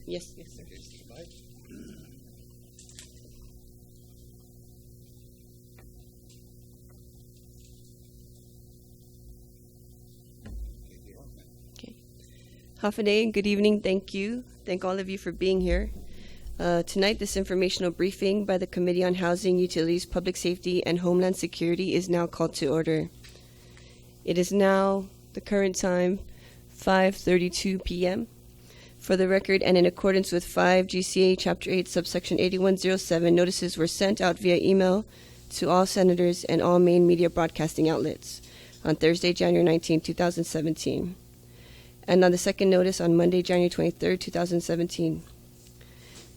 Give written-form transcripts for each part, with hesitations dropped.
Yes, yes, sir. Okay, stand by. Okay. Half a day, good evening, thank you. Thank all of you for being here. Tonight, this informational briefing by the Committee on Housing, Utilities, Public Safety, and Homeland Security is now called to order. It is now the current time, 5:32 p.m. For the record, and in accordance with 5 GCA Chapter 8, subsection 8107, notices were sent out via email to all senators and all main media broadcasting outlets on Thursday, January 19, 2017. And on the second notice on Monday, January 23, 2017.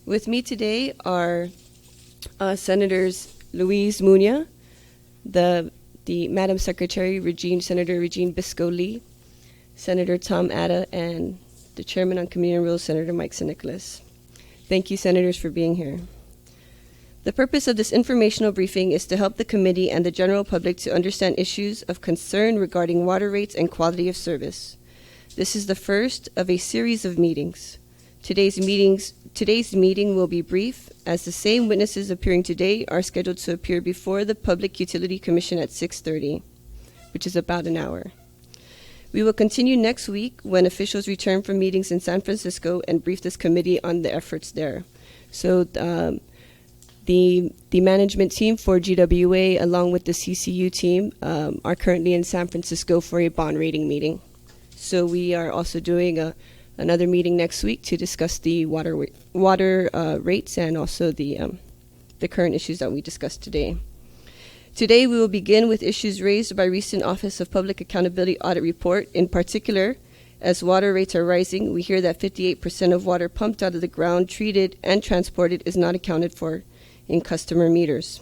With me today are Senators Luis Muña, the Madam Secretary, Senator Regine Bisco-Lee, Senator Tom Atta, and the Chairman on Committee on Rules, Senator Mike San Nicolas. Thank you, Senators, for being here. The purpose of this informational briefing is to help the committee and the general public to understand issues of concern regarding water rates and quality of service. This is the first of a series of meetings. Today's meeting will be brief, as the same witnesses appearing today are scheduled to appear before the Public Utility Commission at 6:30, which is about an hour. We will continue next week when officials return from meetings in San Francisco and brief this committee on the efforts there. So the management team for GWA, along with the CCU team, are currently in San Francisco for a bond rating meeting. So we are also doing another meeting next week to discuss the water rates and also the current issues that we discussed today. Today we will begin with issues raised by recent Office of Public Accountability audit report. In particular, as water rates are rising, we hear that 58% of water pumped out of the ground, treated, and transported is not accounted for in customer meters.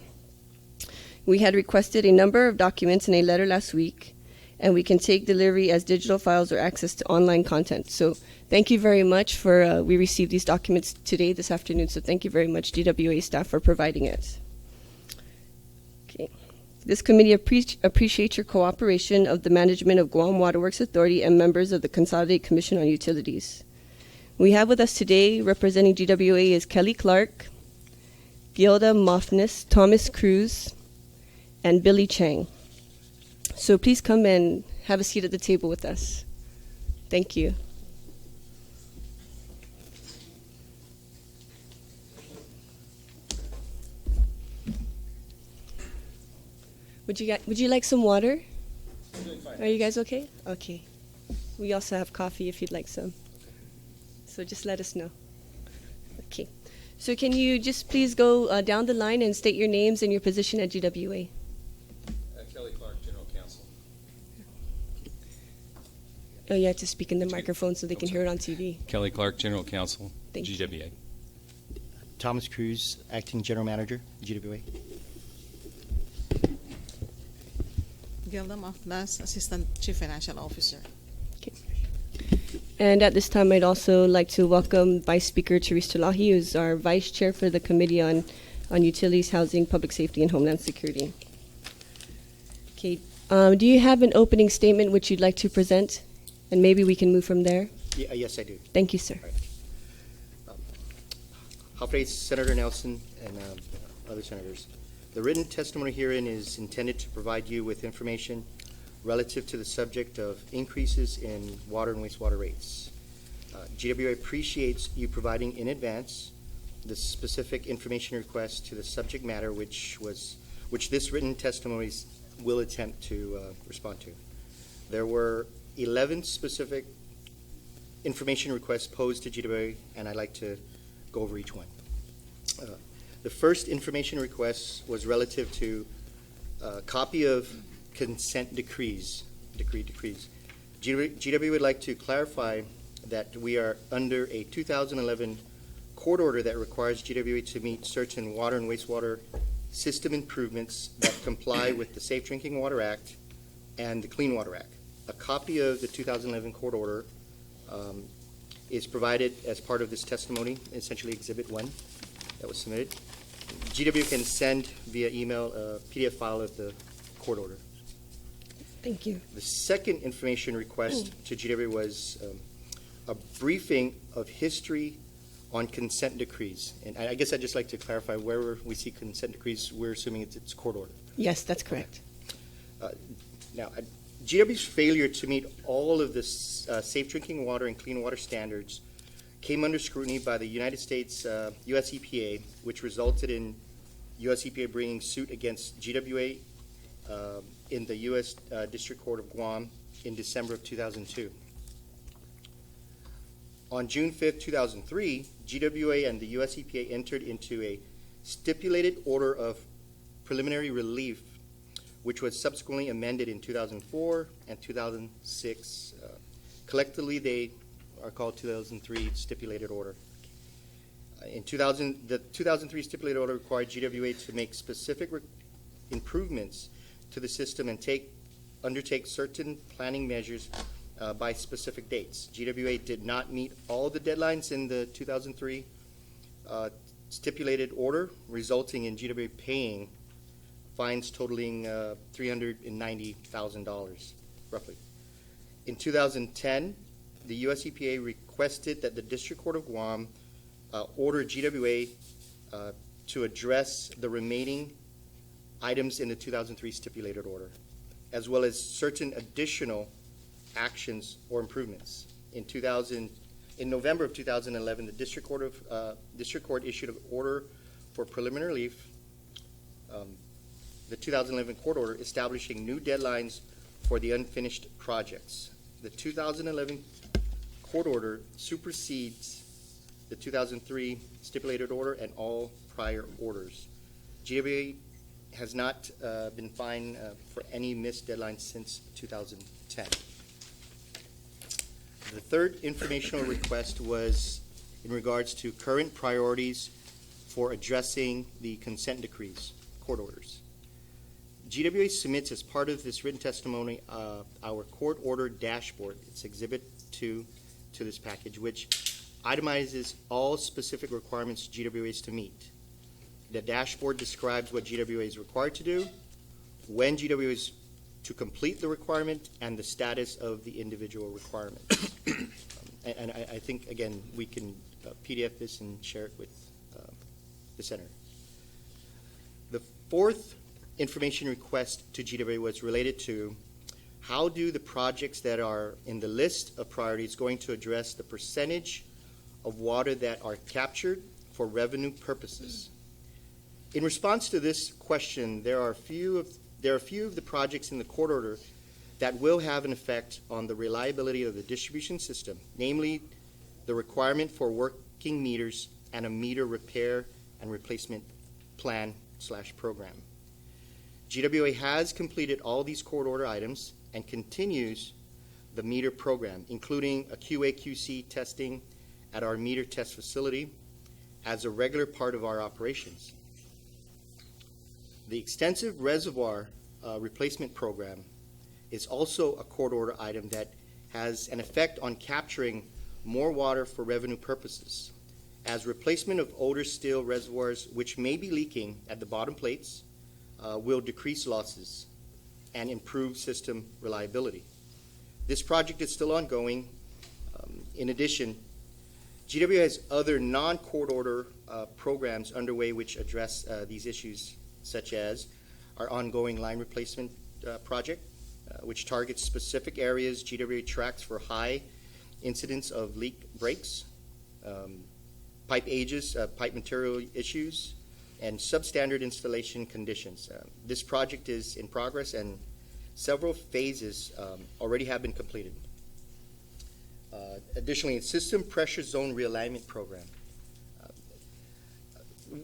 We had requested a number of documents in a letter last week, and we can take delivery as digital files or access to online content. So thank you very much for, we received these documents today, this afternoon, so thank you very much, GWA staff, for providing it. Okay. This committee appreciates your cooperation of the management of Guam Waterworks Authority and members of the Consolidated Commission on Utilities. We have with us today, representing GWA, is Kelly Clark, Gilda Mofnis, Thomas Cruz, and Billy Chang. So please come and have a seat at the table with us. Thank you. Would you like some water? I'm doing fine. Are you guys okay? Okay. We also have coffee if you'd like some. So just let us know. Okay. So can you just please go down the line and state your names and your position at GWA? Kelly Clark, General Counsel. Oh, you have to speak in the microphone so they can hear it on TV. Kelly Clark, General Counsel, Thank you. GWA. Thomas Cruz, Acting General Manager, GWA. Gilda Mofnas, Assistant Chief Financial Officer. Okay. And at this time, I'd also like to welcome Vice Speaker Therese Tulahi, who's our Vice Chair for the Committee on Utilities, Housing, Public Safety, and Homeland Security. Okay. Do you have an opening statement which you'd like to present? And maybe we can move from there. Yes, I do. Thank you, sir. Halfway, Senator Nelson and other senators. The written testimony herein is intended to provide you with information relative to the subject of increases in water and wastewater rates. GWA appreciates you providing in advance the specific information request to the subject matter which this written testimony will attempt to respond to. There were 11 specific information requests posed to GWA, and I'd like to go over each one. The first information request was relative to a copy of consent decrees. GW would like to clarify that we are under a 2011 court order that requires GWA to meet certain water and wastewater system improvements that comply with the Safe Drinking Water Act and the Clean Water Act. A copy of the 2011 court order is provided as part of this testimony, essentially Exhibit 1 that was submitted. GW can send via email a PDF file of the court order. Thank you. The second information request to GW was a briefing of history on consent decrees. And I guess I'd just like to clarify, wherever we see consent decrees, we're assuming it's court order. Yes, that's correct. Now, GW's failure to meet all of the safe drinking water and clean water standards came under scrutiny by the United States U.S. EPA, which resulted in U.S. EPA bringing suit against GWA in the U.S. District Court of Guam in December of 2002. On June 5th, 2003, GWA and the U.S. EPA entered into a stipulated order of preliminary relief, which was subsequently amended in 2004 and 2006. Collectively, they are called 2003 stipulated order. The 2003 stipulated order required GWA to make specific improvements to the system and undertake certain planning measures by specific dates. GWA did not meet all the deadlines in the 2003 stipulated order, resulting in GWA paying fines totaling $390,000, roughly. In 2010, the U.S. EPA requested that the District Court of Guam order GWA to address the remaining items in the 2003 stipulated order, as well as certain additional actions or improvements. In November of 2011, the District Court issued an order for preliminary relief, the 2011 court order establishing new deadlines for the unfinished projects. The 2011 court order supersedes the 2003 stipulated order and all prior orders. GWA has not been fined for any missed deadlines since 2010. The third informational request was in regards to current priorities for addressing the consent decrees, court orders. GWA submits as part of this written testimony our court order dashboard. It's Exhibit 2 to this package, which itemizes all specific requirements GWA is to meet. The dashboard describes what GWA is required to do, when GWA is to complete the requirement, and the status of the individual requirement. And I think, again, we can PDF this and share it with the center. The fourth information request to GWA was related to how do the projects that are in the list of priorities going to address the percentage of water that are captured for revenue purposes. In response to this question, there are a few of the projects in the court order that will have an effect on the reliability of the distribution system, namely the requirement for working meters and a meter repair and replacement plan/program. GWA has completed all these court order items and continues the meter program, including a QA/QC testing at our meter test facility as a regular part of our operations. The extensive reservoir replacement program is also a court order item that has an effect on capturing more water for revenue purposes, as replacement of older steel reservoirs which may be leaking at the bottom plates will decrease losses and improve system reliability. This project is still ongoing. In addition, GWA has other non-court order programs underway which address these issues, such as our ongoing line replacement project, which targets specific areas GWA tracks for high incidence of leak breaks, pipe ages, pipe material issues, and substandard installation conditions. This project is in progress and several phases already have been completed. Additionally, a system pressure zone realignment program,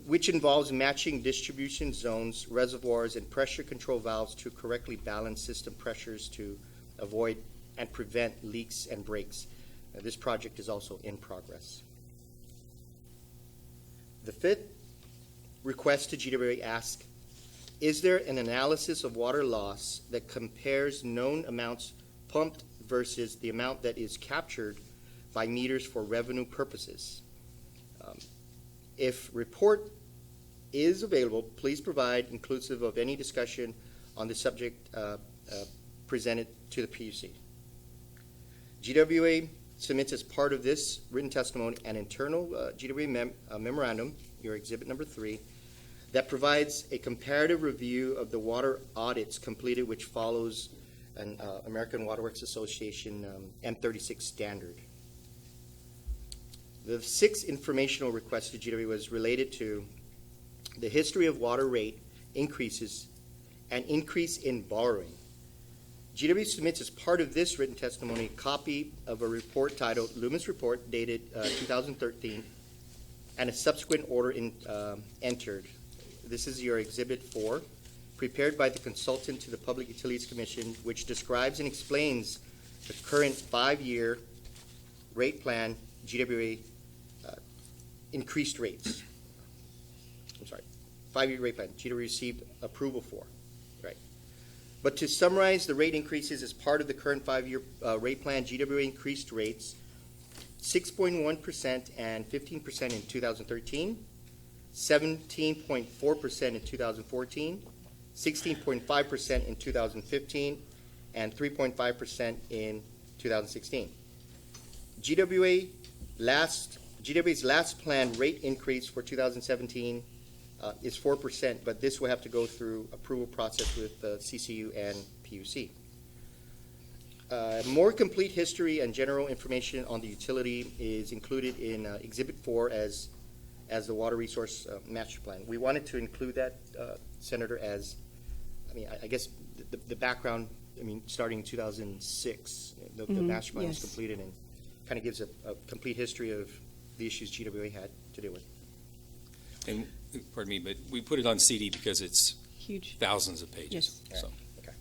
which involves matching distribution zones, reservoirs, and pressure control valves to correctly balance system pressures to avoid and prevent leaks and breaks. This project is also in progress. The fifth request to GWA asks, is there an analysis of water loss that compares known amounts pumped versus the amount that is captured by meters for revenue purposes? If report is available, please provide inclusive of any discussion on the subject presented to the PUC. GWA submits as part of this written testimony an internal GWA memorandum, your exhibit number 3, that provides a comparative review of the water audits completed, which follows an American Waterworks Association M36 standard. The 6th informational request to GWA was related to the history of water rate increases and increase in borrowing. GWA submits as part of this written testimony a copy of a report titled Loomis Report dated 2013 and a subsequent order entered. This is your Exhibit 4, prepared by the consultant to the Public Utilities Commission, which describes and explains the current 5-year rate plan GWA increased rates. I'm sorry, 5-year rate plan GWA received approval for, right? But to summarize the rate increases as part of the current 5-year rate plan, GWA increased rates 6.1% and 15% in 2013, 17.4% in 2014, 16.5% in 2015, and 3.5% in 2016. GWA's last planned rate increase for 2017 is 4%, but this will have to go through approval process with CCU and PUC. More complete history and general information on the utility is included in Exhibit 4 as the Water Resource Master Plan. We wanted to include that, Senator, as, I guess the background, starting in 2006, the Master Plan was completed and kind of gives a complete history of the issues GWA had to deal with. And, pardon me, but we put it on CD because it's Huge. thousands of pages. Yes. So. Okay.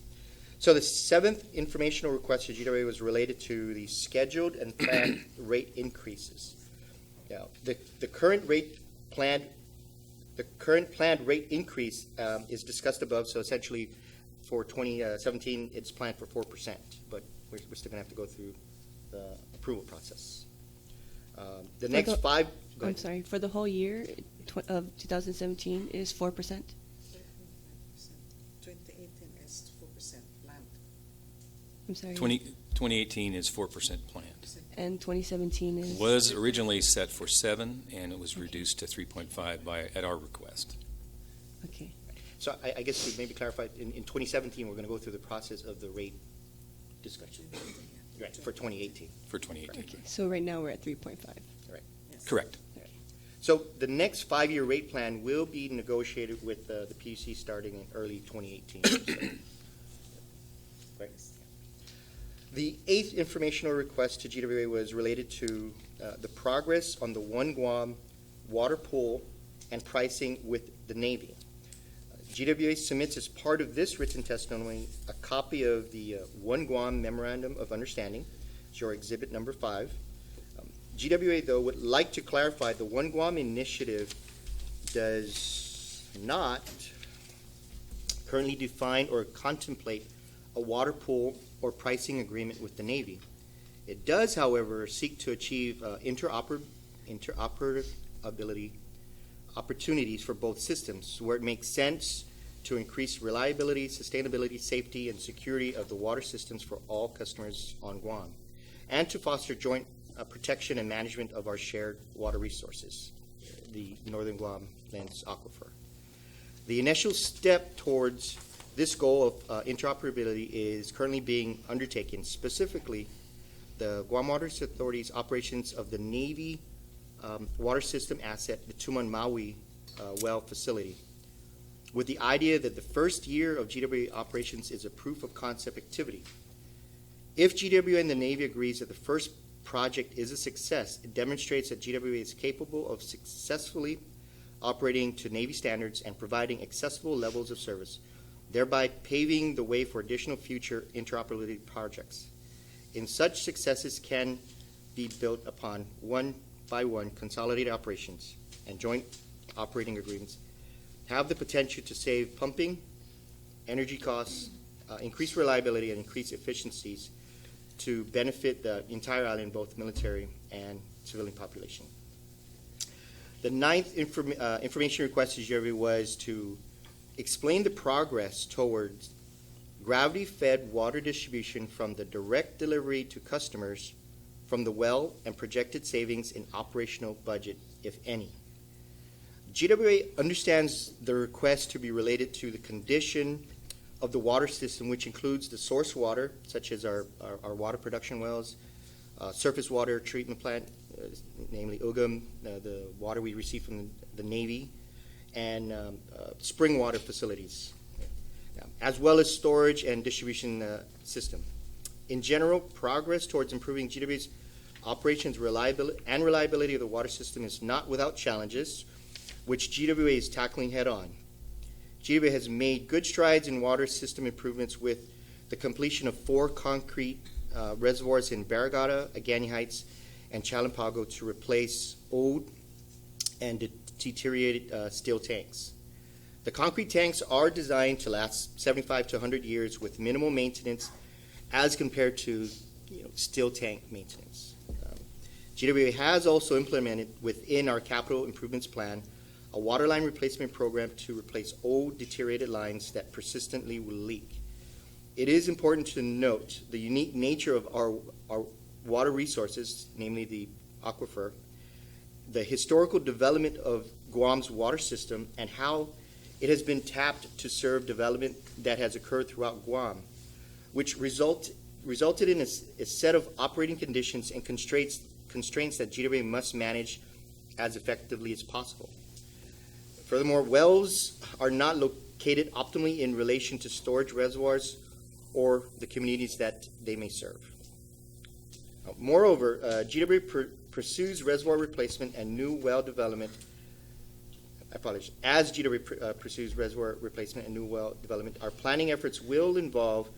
So the 7th informational request to GWA was related to the scheduled and planned rate increases. Now, the current planned rate increase is discussed above. So essentially, for 2017, it's planned for 4%, but we're still going to have to go through the approval process. The next 5. I'm sorry, for the whole year of 2017 is 4%? 2018 is 4% planned. I'm sorry. 2018 is 4% planned. And 2017 is? Was originally set for 7, and it was reduced to 3.5 at our request. Okay. So I guess to maybe clarify, in 2017, we're going to go through the process of the rate discussion, right, for 2018. For 2018. Okay. So right now we're at 3.5. Right. Correct. So the next 5-year rate plan will be negotiated with the PUC starting in early 2018. Right. The 8th informational request to GWA was related to the progress on the One Guam water pool and pricing with the Navy. GWA submits as part of this written testimony a copy of the One Guam Memorandum of Understanding. It's your exhibit number 5. GWA, though, would like to clarify the One Guam initiative does not currently define or contemplate a water pool or pricing agreement with the Navy. It does, however, seek to achieve interoperability opportunities for both systems where it makes sense to increase reliability, sustainability, safety, and security of the water systems for all customers on Guam, and to foster joint protection and management of our shared water resources, the Northern Guam Lens Aquifer. The initial step towards this goal of interoperability is currently being undertaken, specifically the Guam Waterworks Authority's operations of the Navy water system asset, the Tuman Maui well facility, with the idea that the first year of GWA operations is a proof of concept activity. If GWA and the Navy agrees that the first project is a success, it demonstrates that GWA is capable of successfully operating to Navy standards and providing accessible levels of service, thereby paving the way for additional future interoperability projects. In such successes can be built upon one by one consolidated operations and joint operating agreements have the potential to save pumping, energy costs, increase reliability, and increase efficiencies to benefit the entire island, both military and civilian population. The 9th information request to GWA was to explain the progress towards gravity-fed water distribution from the direct delivery to customers from the well and projected savings in operational budget, if any. GWA understands the request to be related to the condition of the water system, which includes the source water, such as our water production wells, surface water treatment plant, namely UGM, the water we receive from the Navy, and spring water facilities, as well as storage and distribution system. In general, progress towards improving GWA's operations reliability of the water system is not without challenges, which GWA is tackling head-on. GWA has made good strides in water system improvements with the completion of 4 concrete reservoirs in Barragata, Agani Heights, and Chalampago to replace old and deteriorated steel tanks. The concrete tanks are designed to last 75 to 100 years with minimal maintenance as compared to steel tank maintenance. GWA has also implemented within our capital improvements plan a water line replacement program to replace old deteriorated lines that persistently will leak. It is important to note the unique nature of our water resources, namely the aquifer, the historical development of Guam's water system, and how it has been tapped to serve development that has occurred throughout Guam, which resulted in a set of operating conditions and constraints that GWA must manage as effectively as possible. Furthermore, wells are not located optimally in relation to storage reservoirs or the communities that they may serve. Moreover, GWA pursues reservoir replacement and new well development. As GWA pursues reservoir replacement and new well development, our planning efforts will involve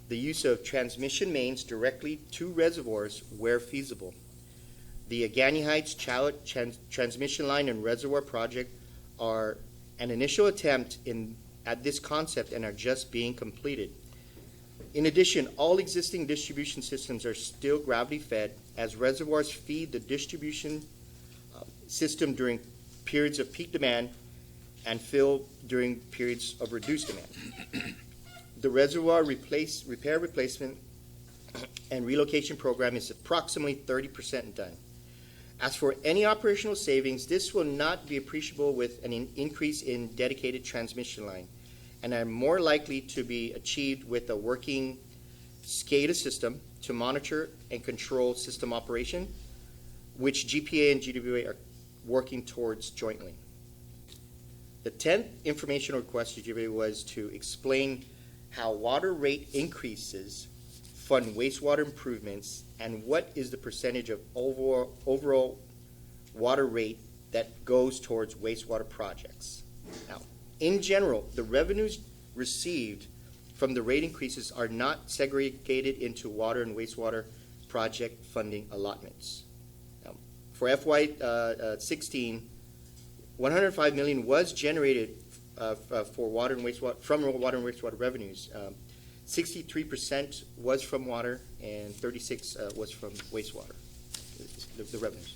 the use of transmission mains directly to reservoirs where feasible. The Agani Heights Chowit transmission line and reservoir project are an initial attempt at this concept and are just being completed. In addition, all existing distribution systems are still gravity fed as reservoirs feed the distribution system during periods of peak demand and fill during periods of reduced demand. The reservoir repair, replacement, and relocation program is approximately 30% done. As for any operational savings, this will not be appreciable with an increase in dedicated transmission line, and are more likely to be achieved with a working SCADA system to monitor and control system operation, which GPA and GWA are working towards jointly. The 10th informational request to GWA was to explain how water rate increases fund wastewater improvements and what is the percentage of overall water rate that goes towards wastewater projects. Now, in general, the revenues received from the rate increases are not segregated into water and wastewater project funding allotments. Now, for FY16, $105 million was generated for water and wastewater from water and wastewater revenues. 63% was from water and 36% was from wastewater, the revenues.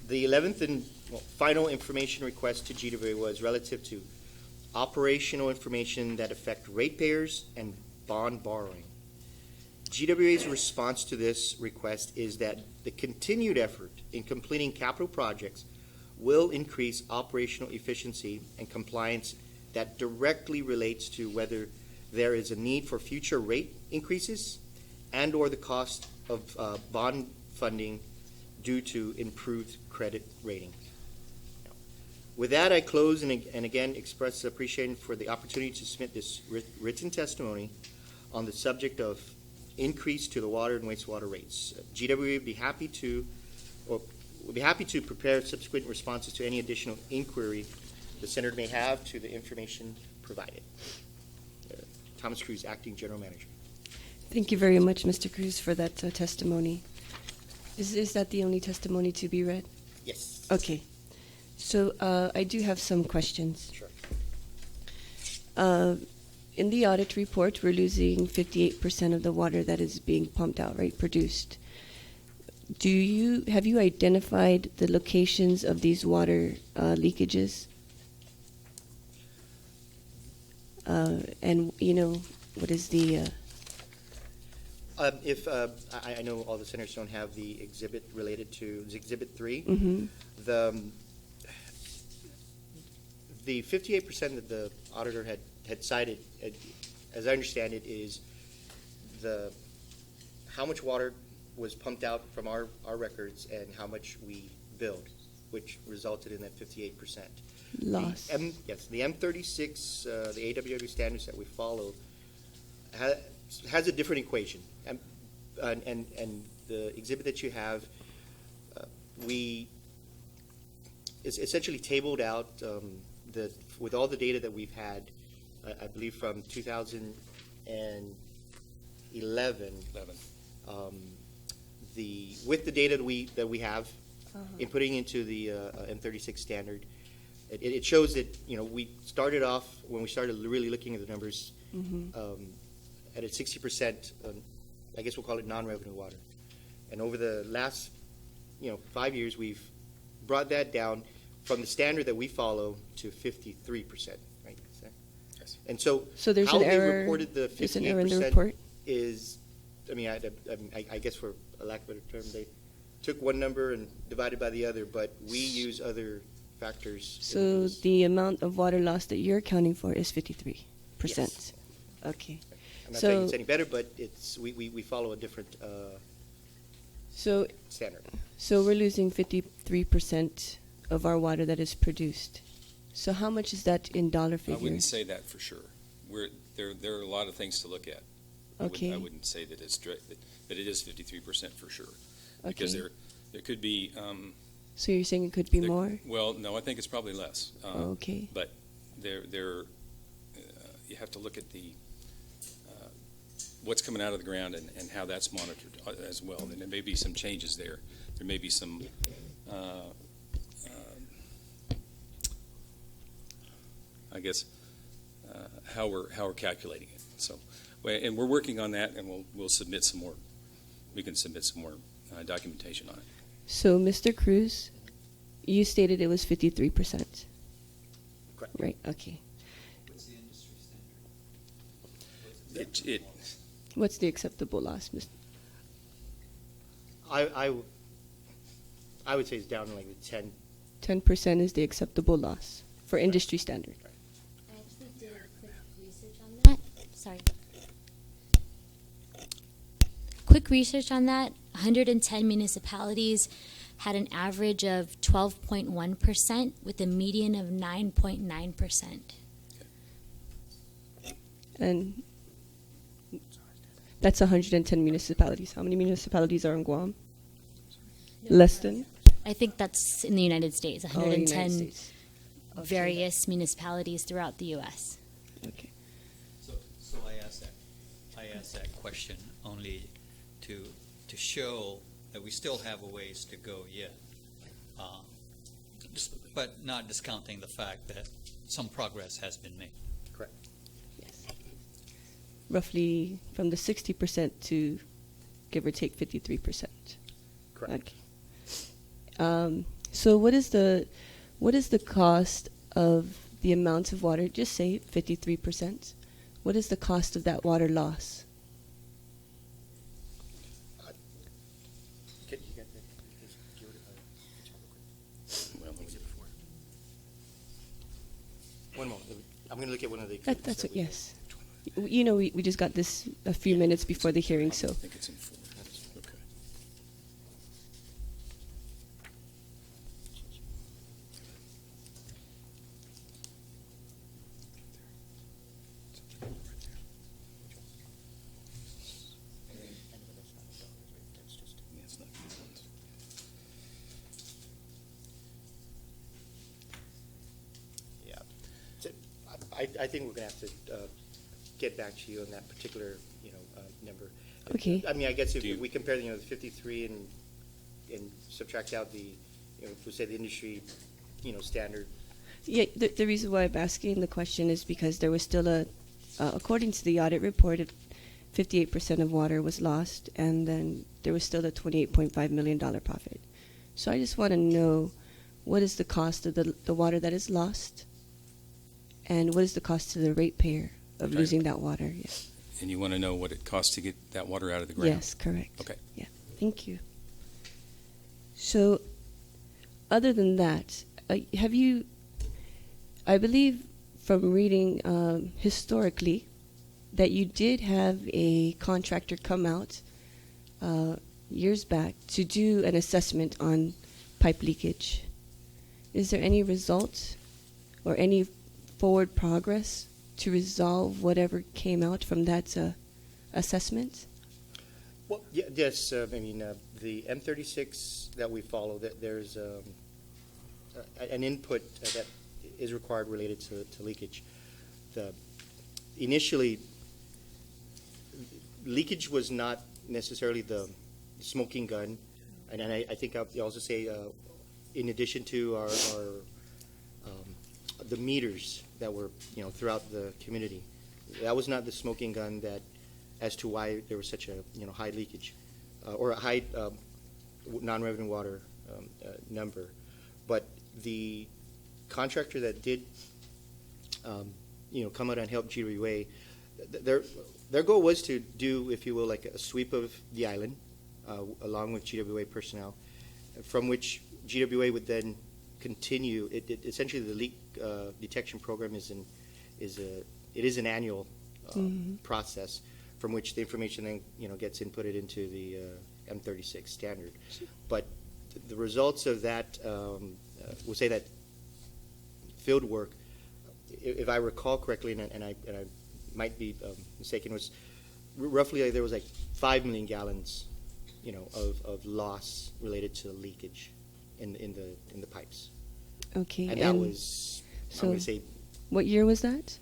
The 11th and final information request to GWA was relative to operational information that affect ratepayers and bond borrowing. GWA's response to this request is that the continued effort in completing capital projects will increase operational efficiency and compliance that directly relates to whether there is a need for future rate increases and or the cost of bond funding due to improved credit rating. With that, I close and again express appreciation for the opportunity to submit this written testimony on the subject of increase to the water and wastewater rates. GWA would be happy to prepare subsequent responses to any additional inquiry the Senator may have to the information provided. Thomas Cruz, Acting General Manager. Thank you very much, Mr. Cruz, for that testimony. Is that the only testimony to be read? Yes. Okay. So I do have some questions. Sure. In the audit report, we're losing 58% of the water that is being pumped out, right, produced. Have you identified the locations of these water leakages? And, what is the... I know all the senators don't have the exhibit related to Exhibit 3. Mm-hmm. The 58% that the auditor had cited, as I understand it, is how much water was pumped out from our records and how much we billed, which resulted in that 58%. Loss. The M36, the AWW standards that we follow, has a different equation. And the exhibit that you have, we essentially tabled out with all the data that we've had, I believe from 2011. With the data that we have, inputting into the M36 standard, it shows that we started off when we started really looking at the numbers at a 60%. I guess we'll call it non-revenue water, and over the last 5 years, we've brought that down from the standard that we follow to 53%. Right? Yes. And so there's how an they error. reported the There's an error in the 58% report. is, I guess for a lack of a better term, they took one number and divided by the other, but we use other factors. So the amount of water loss that you're accounting for is 53%. Yes. Okay. I'm not saying it's any better, but we follow a different So standard. So we're losing 53% of our water that is produced. So how much is that in dollar I figures? wouldn't say that for sure. There are a lot of things to look at. Okay. I wouldn't say that that it is 53% for sure. Because Okay. there could be. So you're saying it could be more? Well, no, I think it's probably less. Okay. But you have to look at what's coming out of the ground and how that's monitored as well. And there may be some changes there. There may be some I guess how we're calculating it. So, and we're working on that, and we'll submit some more. We can submit some more documentation on it. So, Mr. Cruz, you stated it was 53%. Correct. Right, okay. What's the industry standard? What's the acceptable loss, Mr.? I would say it's down to like the 10. 10% is the acceptable loss for industry standard. I actually did a quick research on that. Sorry. Quick research on that. 110 municipalities had an average of 12.1% with a median of 9.9%. And that's 110 municipalities. How many municipalities are in Guam? Less than? I think that's in the United States. 110 United States. Okay. various municipalities throughout the U.S. Okay. So I asked that question only to show that we still have a ways to go yet, but not discounting the fact that some progress has been made. Correct. Yes. Roughly from the 60% to give or take 53%. Correct. Okay. So what is the cost of the amount of water? Just say 53%. What is the cost of that water loss? One moment. I'm going to look at one of the. That's it. Yes. You know, we just got this a few minutes before the hearing, so. I think it's in 4. Okay. Yeah, it's not good ones. Yeah. So, I think we're going to have to get back to you on that particular, number. Okay. I mean, I guess if Do you- we compare, the 53 and subtract out the, if we say the industry, standard. Yeah, the reason why I'm asking the question is because there was still according to the audit report, 58% of water was lost, and then there was still a $28.5 million profit. So I just want to know, what is the cost of the water that is lost, and what is the cost to the ratepayer of Okay. losing that water? Yeah. And you want to know what it costs to get that water out of the ground? Yes, correct. Okay. Yeah, thank you. So, other than that, have you, I believe from reading historically, that you did have a contractor come out years back to do an assessment on pipe leakage. Is there any results or any forward progress to resolve whatever came out from that assessment? Well, yes, I mean, the M36 that we follow, there's an input that is required related to leakage. Initially, leakage was not necessarily the smoking gun, and I think I'll also say, in addition to our the meters that were throughout the community, that was not the smoking gun that as to why there was such a high leakage or a high non-revenue water number, but the contractor that did come out and help GWA, their goal was to do, if you will, like a sweep of the island along with GWA personnel, from which GWA would then continue. Essentially, the leak detection program is an annual process, from which the information then gets inputted into the M36 standard. But the results of that, we'll say that field work, if I recall correctly, and I might be mistaken, was roughly there was like 5 million gallons, of loss related to leakage in the pipes. Okay. And that was, so I'm going to say, what year was that?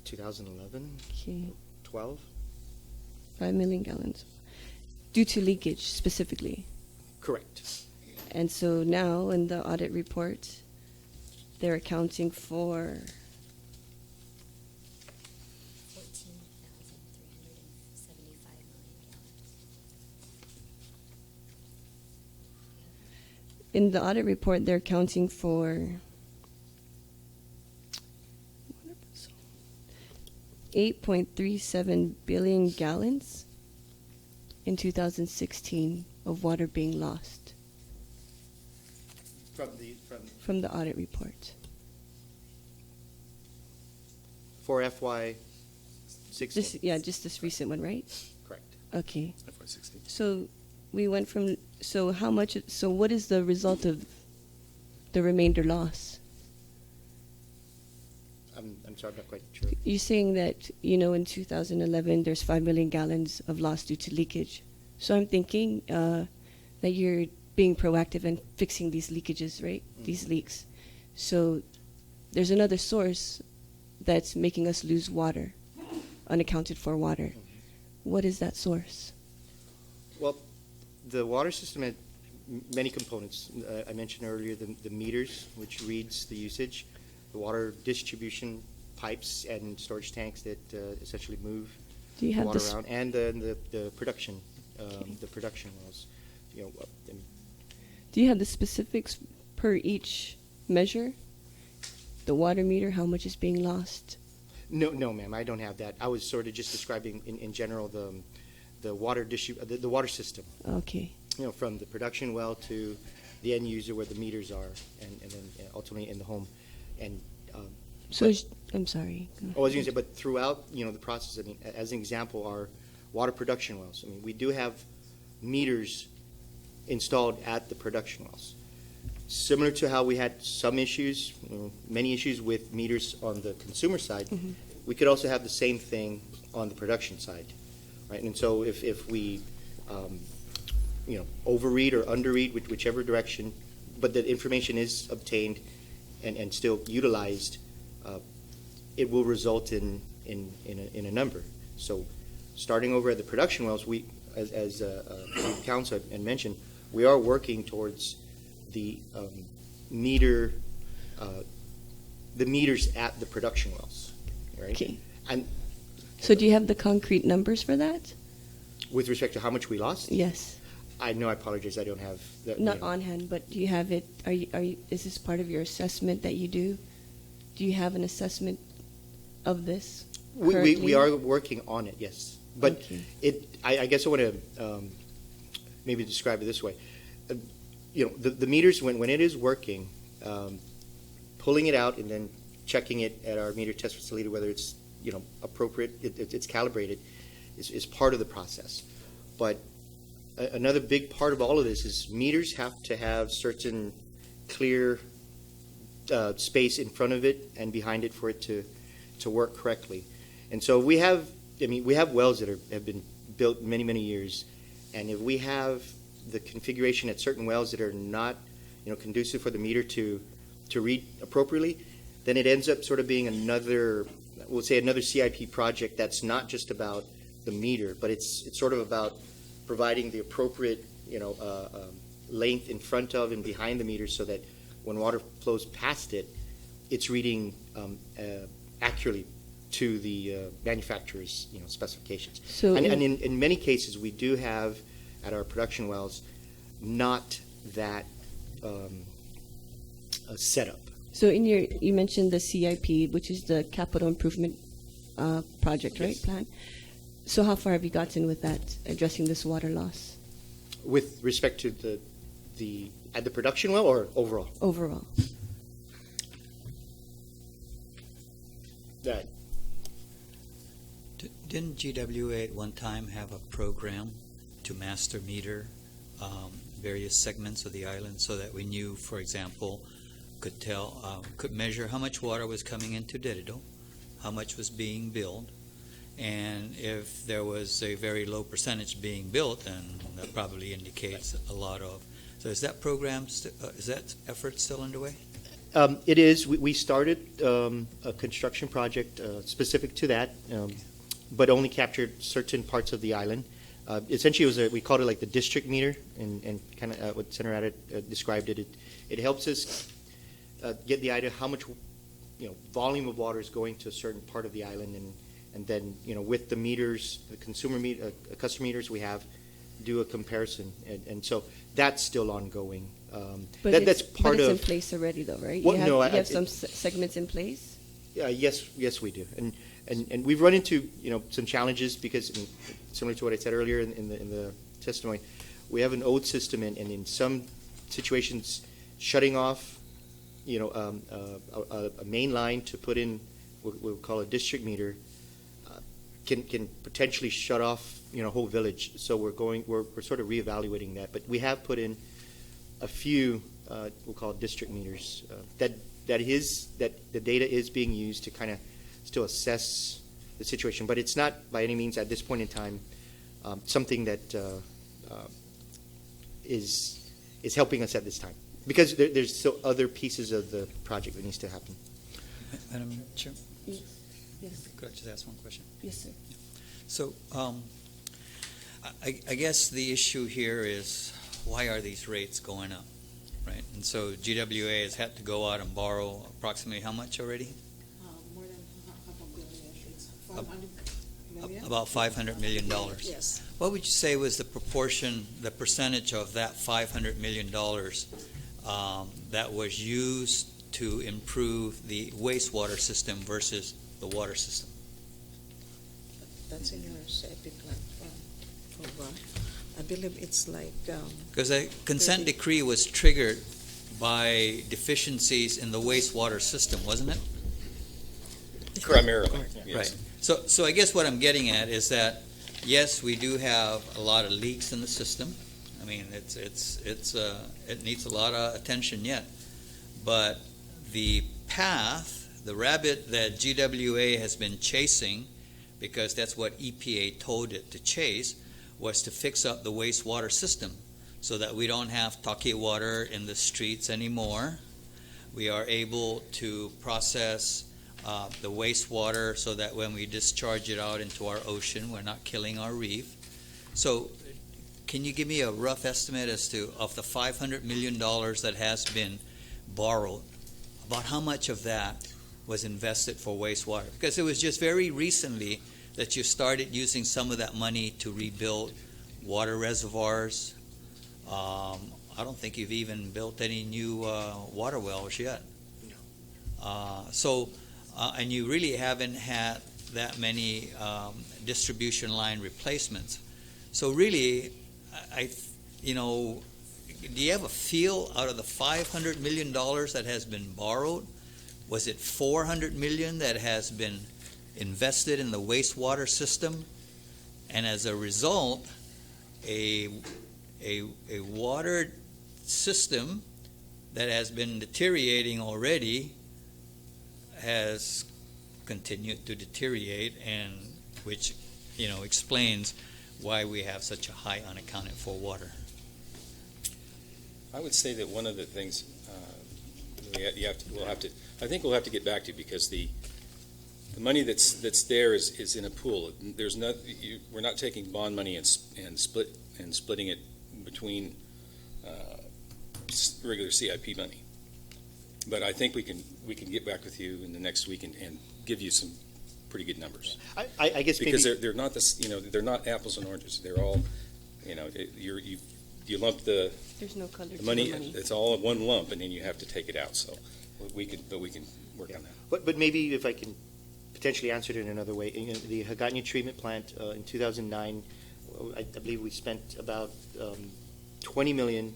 2011, Okay. 12. 5 million gallons. Due to leakage specifically. Correct. And so now in the audit report, they're accounting for 14,375 million gallons. in the audit report, they're accounting for 8.37 billion gallons in 2016 of water being lost from the audit report. For FY 16. Just this recent one, right? Correct. Okay. FY16. So we went from, what is the result of the remainder loss? I'm sorry, I'm not quite sure. You're saying that, in 2011, there's 5 million gallons of loss due to leakage. So I'm thinking that you're being proactive and fixing these leakages, right? Mm-hmm. These leaks. So there's another source that's making us lose water, unaccounted for water. Mm-hmm. What is that source? Well, the water system had many components. I mentioned earlier the meters, which reads the usage, the water distribution pipes and storage tanks that essentially move Do you the have water this? around, and the production, the production wells. Do you have the specifics per each measure? The water meter, how much is being lost? No, ma'am, I don't have that. I was sort of just describing in general the water the water system. Okay. From the production well to the end user where the meters are, and then ultimately in the home. And I'm sorry. I was going to say, but throughout the process, I mean, as an example, our water production wells. I mean, we do have meters installed at the production wells. Similar to how we had some issues, many issues with meters on the consumer side, we could also have the same thing on the production side, right? And so if we, overread or underread, whichever direction, but the information is obtained and still utilized, it will result in a number. So starting over at the production wells, we, as council had mentioned, we are working towards the meters at the production wells, right? Okay. And So do you have the concrete numbers for that? with respect to how much we lost, Yes. I apologize, I don't have that. Not on hand, but do you have it? Is this part of your assessment that you do? Do you have an assessment of this? We currently? are working on it, yes. But Okay. I guess I want to maybe describe it this way. The meters, when it is working, pulling it out and then checking it at our meter test facility, whether it's appropriate, it's calibrated, is part of the process. But another big part of all of this is meters have to have certain clear space in front of it and behind it for it to work correctly. And so we have wells that have been built many years, and if we have the configuration at certain wells that are not conducive for the meter to read appropriately, then it ends up sort of being another CIP project that's not just about the meter, but it's sort of about providing the appropriate length in front of and behind the meter so that when water flows past it, it's reading accurately to the manufacturer's specifications. So and in many cases, we do have at our production wells not that setup. So you mentioned the CIP, which is the Capital Improvement Project, right? Yes. Plan. So how far have you gotten with that, addressing this water loss With respect to at the production well or overall? overall? That Didn't GWA at one time have a program to master meter various segments of the island so that we knew, for example, could measure how much water was coming into Didido, how much was being billed, and if there was a very low percentage being built, then that probably indicates a lot of. So is that program, is that effort still underway? it is. We started a construction project specific to that, but only captured certain parts of the island. Essentially, it was we called it like the district meter, and kind of what Senator Added described it. It helps us get the idea how much volume of water is going to a certain part of the island, and then with the meters, the customer meters we have, do a comparison, and so that's still ongoing. That's part it's of. in place already, though, right? Well, you no, have some segments in place. Yes, we do, and we've run into some challenges because similar to what I said earlier in the testimony, we have an old system, and in some situations, shutting off a main line to put in what we'll call a district meter can potentially shut off a whole village. So we're sort of reevaluating that, but we have put in a few we'll call district meters that the data is being used to kind of still assess the situation, but it's not by any means at this point in time something that is helping us at this time, because there's still other pieces of the project that needs to happen. Madam Chair, Yes. could I just ask one question? Yes, sir. So I guess the issue here is, why are these rates going up, right? And so GWA has had to go out and borrow approximately how much already? More than half a billion. It's 500 million. About $500 million. Yes. What would you say was the percentage of that $500 million that was used to improve the wastewater system versus the water system? That's in your CIP plan program. I believe it's like. Because a consent decree was triggered by deficiencies in the wastewater system, wasn't it? Primarily, yes. Right. So I guess what I'm getting at is that, yes, we do have a lot of leaks in the system. I mean, it needs a lot of attention yet. But the path, the rabbit that GWA has been chasing, because that's what EPA told it to chase, was to fix up the wastewater system so that we don't have taki water in the streets anymore. We are able to process the wastewater so that when we discharge it out into our ocean, we're not killing our reef. So can you give me a rough estimate as to, of the $500 million that has been borrowed, about how much of that was invested for wastewater? Because it was just very recently that you started using some of that money to rebuild water reservoirs. I don't think you've even built any new water wells yet. And you really haven't had that many distribution line replacements. So really, you know, do you have a feel out of the $500 million that has been borrowed? Was it $400 million that has been invested in the wastewater system? And as a result, a water system that has been deteriorating already has continued to deteriorate, and which, you know, explains why we have such a high unaccounted for water. I would say that one of the things we'll have to get back to, because the money that's there is in a pool. There's we're not taking bond money and splitting it between regular CIP money. But I think we can get back with you in the next week and give you some pretty good numbers. I guess because maybe they're not they're not apples and oranges. They're all, you know, you lump the There's no color to money. the money. It's all in one lump, and then you have to take it out. So we can work on that. But maybe if I can potentially answer it in another way, you know, the Hagåtña treatment plant in 2009, I believe we spent about $20 million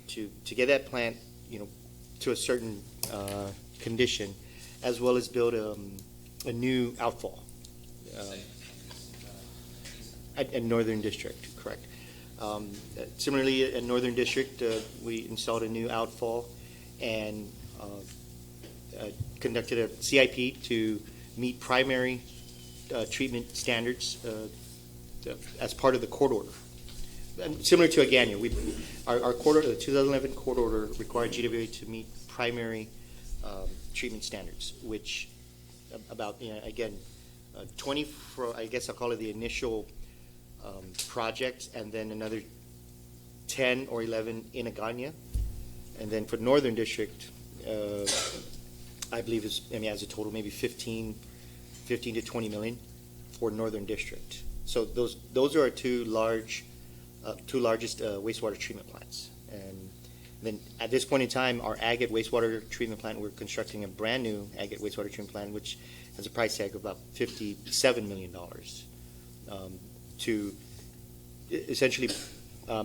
to get that plant, you know, to a certain condition, as well as build a new outfall at Northern District, correct. Similarly, at Northern District, we installed a new outfall and conducted a CIP to meet primary treatment standards as part of the court order. And similar to Hagåtña, our court order, the 2011 court order required GWA to meet primary treatment standards, which about, you know, again, 20 for, I guess I'll call it the initial project, and then another 10 or 11 in Hagåtña. And then for Northern District, I believe as a total, maybe 15 to 20 million for Northern District. So those are our two largest wastewater treatment plants. And then at this point in time, our agate wastewater treatment plant, we're constructing a brand new agate wastewater treatment plant, which has a price tag of about $57 million to essentially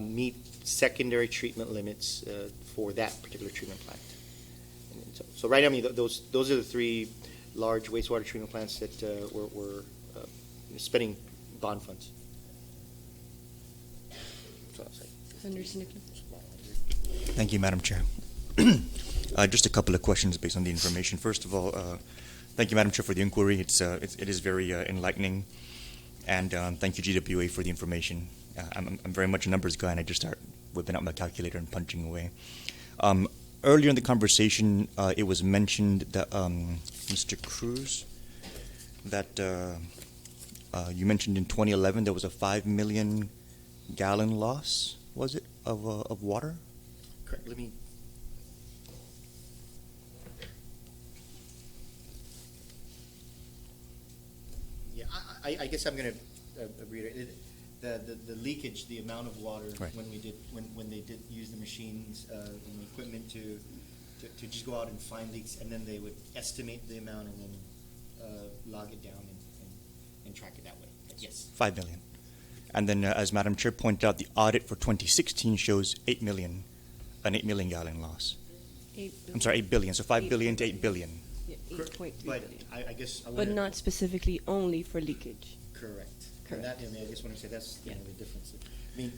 meet secondary treatment limits for that particular treatment plant. And so right now, I mean, those are the three large wastewater treatment plants that we're spending bond funds. Thank you, Madam Chair. Just a couple of questions based on the information. First of all, thank you, Madam Chair, for the inquiry. It is very enlightening, and thank you, GWA, for the information. I'm very much a numbers guy, and I just start whipping out my calculator and punching away. Earlier in the conversation, it was mentioned that Mr. Cruz, that you mentioned in 2011 there was a 5 million gallon loss, was it, of water? Correct. Let me. Yeah, I guess I'm going to reiterate the leakage, the amount of water right. when they did use the machines and the equipment to just go out and find leaks, and then they would estimate the amount and then log it down and track it that way. Yes. 5 million. And then, as Madam Chair pointed out, the audit for 2016 shows 8 million, an 8 million gallon loss. 8 I'm sorry, 8 billion. So 5 billion to 8 billion. Yeah, 8.3 But billion. I guess I But wanna- not specifically only for leakage. correct. Correct. And that, I mean, I just want to say that's Yeah. the difference. I mean,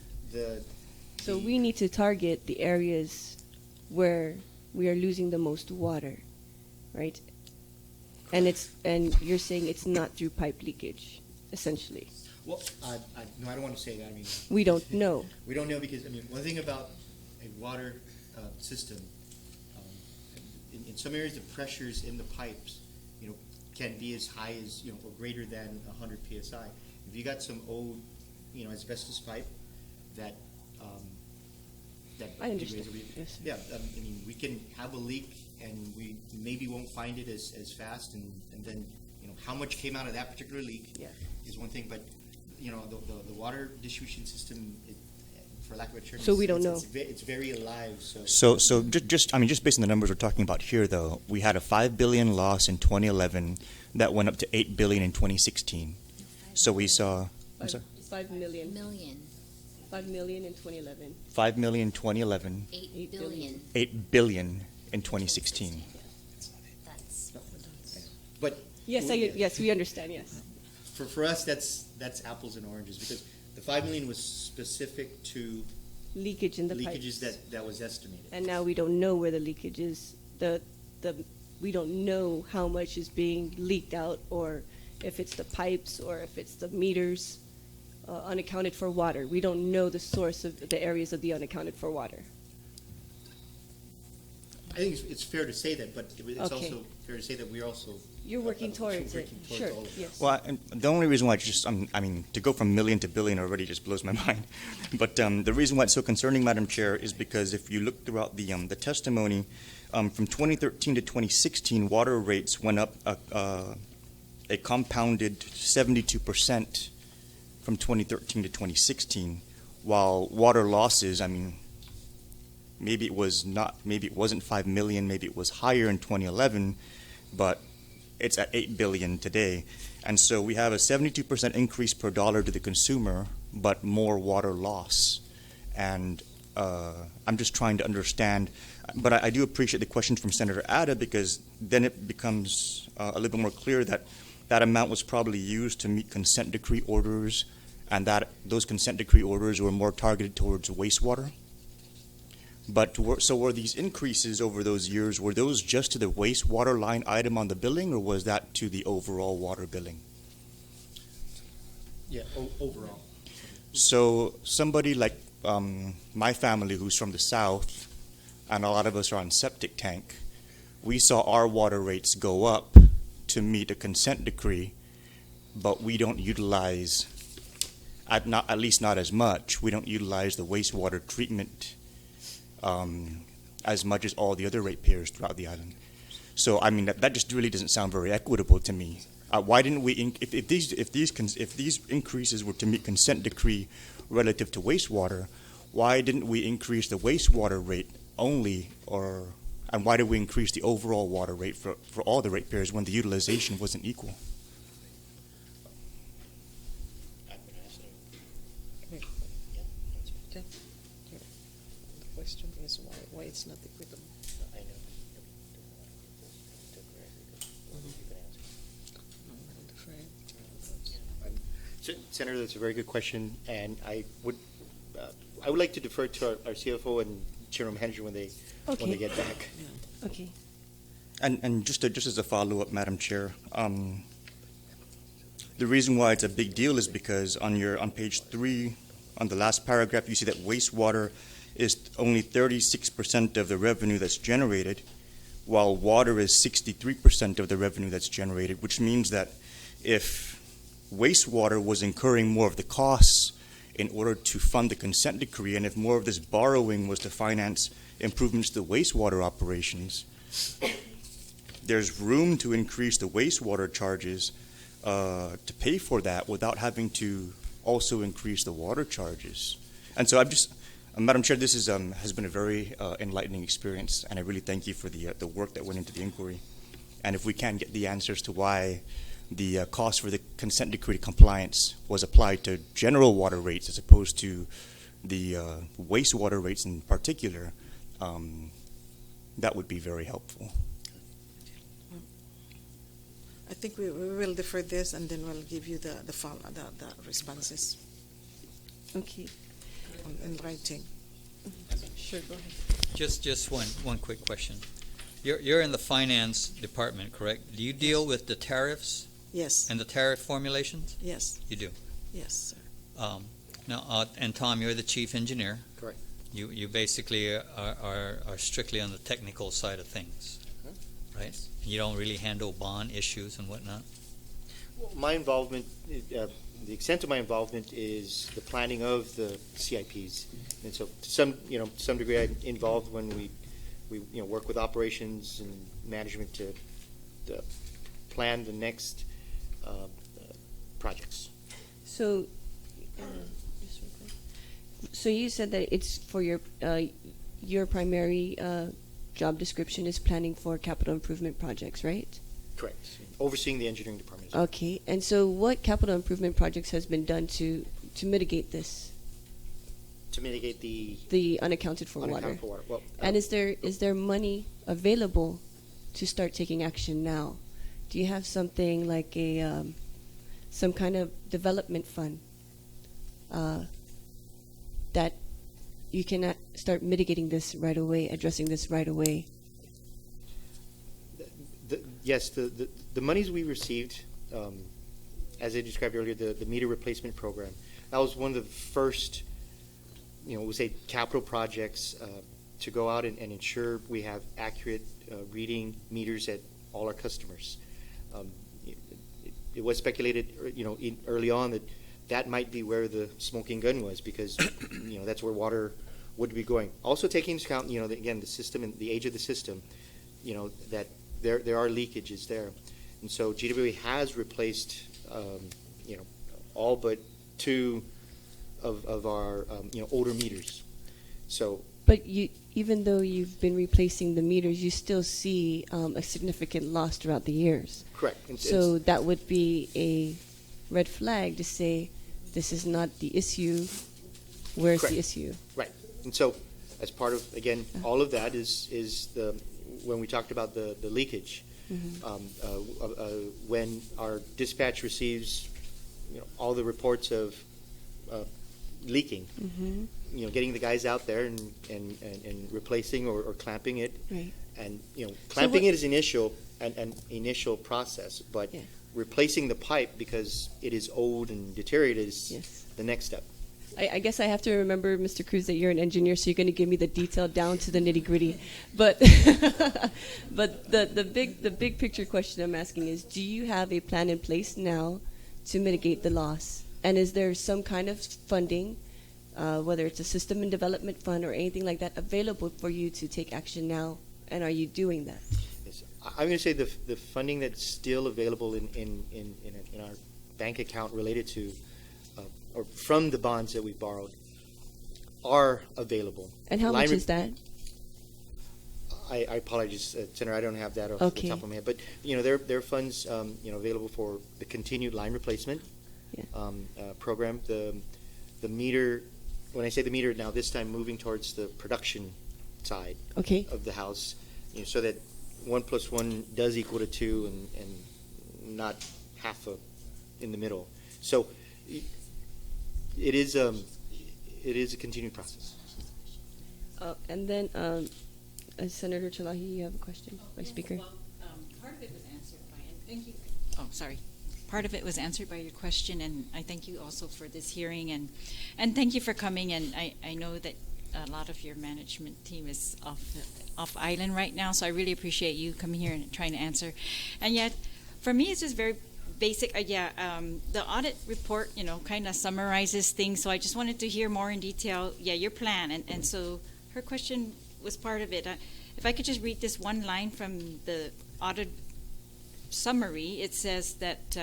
So we need to target the areas where we are losing the most water, right? And you're saying it's not through pipe leakage, essentially. well, no, I don't want to say that. I mean, We don't know. we don't know because, I mean, one thing about a water system, in some areas, the pressures in the pipes, you know, can be as high as, you know, or greater than 100 psi. If you got some old, you know, asbestos pipe that I understand. Yes. Yeah, I mean, we can have a leak and we maybe won't find it as fast, and then, you know, how much came out of that particular leak Yeah. is one thing, but, you know, the water distribution system, for lack of a term. So we don't know. It's very alive, so. So just based on the numbers we're talking about here, though, we had a $5 billion loss in 2011 that went up to $8 billion in 2016. So we saw, I'm sorry, 5 million. Million. 5 million in 2011. 5 million in 2011, 8 billion. 8 billion in 2016. That's But Yes, we understand, yes. for us, that's apples and oranges, because the 5 million was specific to Leakage in the leakages pipes. that was estimated. And now we don't know where the leakage is. We don't know how much is being leaked out, or if it's the pipes, or if it's the meters, unaccounted for water. We don't know the source of the areas of the unaccounted for water. I think it's fair to say that, but it's Okay. also fair to say that we're also. You're working towards it. working towards Sure, all of it. yes. Well, and the only reason why it's just, I mean, to go from million to billion already just blows my mind. But the reason why it's so concerning, Madam Chair, is because if you look throughout the testimony, from 2013 to 2016, water rates went up a compounded 72% from 2013 to 2016, while water losses, I mean, maybe it wasn't 5 million, maybe it was higher in 2011, but it's at 8 billion today. And so we have a 72% increase per dollar to the consumer, but more water loss. And I'm just trying to understand, but I do appreciate the questions from Senator Ada, because then it becomes a little bit more clear that that amount was probably used to meet consent decree orders, and that those consent decree orders were more targeted towards wastewater. But so were these increases over those years, were those just to the wastewater line item on the billing, or was that to the overall water billing? Yeah, overall. So somebody like my family, who's from the South, and a lot of us are on septic tank, we saw our water rates go up to meet a consent decree, but we don't utilize, at least not as much, we don't utilize the wastewater treatment as much as all the other ratepayers throughout the island. So I mean that just really doesn't sound very equitable to me. Why didn't we? If these increases were to meet consent decree relative to wastewater, why didn't we increase the wastewater rate only, and why did we increase the overall water rate for all the ratepayers when the utilization wasn't equal? The question is why it's not equitable. Senator, that's a very good question, and I would like to defer to our CFO and General Manager when they get back. Okay. And just as a follow-up, Madam Chair, the reason why it's a big deal is because on page 3, on the last paragraph, you see that wastewater is only 36% of the revenue that's generated, while water is 63% of the revenue that's generated, which means that if wastewater was incurring more of the costs in order to fund the consent decree, and if more of this borrowing was to finance improvements to the wastewater operations, there's room to increase the wastewater charges to pay for that without having to also increase the water charges. And so Madam Chair, this has been a very enlightening experience, and I really thank you for the work that went into the inquiry. And if we can get the answers to why the cost for the consent decree compliance was applied to general water rates as opposed to the wastewater rates in particular, that would be very helpful. I think we will defer this, and then we'll give you the responses Okay. in writing. Sure, go ahead. Just one quick question. You're in the finance department, correct? Do you deal with the tariffs Yes. and the tariff formulations? Yes. You do. Yes, sir. Now, and Tom, you're the chief engineer. Correct. You basically are strictly on the technical side of things, right? You don't really handle bond issues and whatnot. Well, my involvement, the extent of my involvement is the planning of the CIPs, and so to some degree, I'm involved when we work with operations and management to plan the next projects. So So you said that it's for your primary job description is planning for capital improvement projects, right? Correct. Overseeing the engineering department. Okay. And so what capital improvement projects has been done to mitigate this, To mitigate the unaccounted for water? unaccounted for water. Well, And is there money available to start taking action now? Do you have something like a some kind of development fund that you can start mitigating this right away, addressing this right away? yes, the monies we received, as I described earlier, the meter replacement program, that was one of the first, we say capital projects to go out and ensure we have accurate reading meters at all our customers. It was speculated, early on that might be where the smoking gun was, because that's where water would be going. Also taking into account, again, the system and the age of the system, that there are leakages there, and so GWA has replaced, all but 2 of our older meters. So. But even though you've been replacing the meters, you still see a significant loss throughout the years. Correct. So that would be a red flag to say this is not the issue. Where's Correct. the issue? Right. And so, as part of, again, all of that is when we talked about the leakage, when our dispatch receives, all the reports of leaking, getting the guys out there and replacing or clamping it, Right. and clamping it is an initial process, but Yeah. replacing the pipe because it is old and deteriorated is Yes. the next step. I guess I have to remember, Mr. Cruz, that you're an engineer, so you're going to give me the detail down to the nitty gritty. But but the big picture question I'm asking is, do you have a plan in place now to mitigate the loss? And is there some kind of funding, whether it's a system and development fund or anything like that, available for you to take action now? And are you doing that? Yes. I'm going to say the funding that's still available in our bank account related to or from the bonds that we borrowed are available. And how much is that? I apologize, Senator, I don't have that off Okay. the top of my head. But there are funds available for the continued line replacement program. The meter, when I say the meter now, this time moving towards the production side Okay. of the house, so that 1 + 1 does equal to 2, and not half in the middle. So it is a continued process. And then, Senator Chalahi, you have a question, Vice Speaker? Well, part of it was answered by, and thank you. Oh, sorry. Part of it was answered by your question, and I thank you also for this hearing, and thank you for coming. And I know that a lot of your management team is off island right now, so I really appreciate you coming here and trying to answer. And yet, for me, it's just very basic. The audit report, kind of summarizes things. So I just wanted to hear more in detail. Your plan, and so her question was part of it. If I could just read this one line from the audit summary, it says that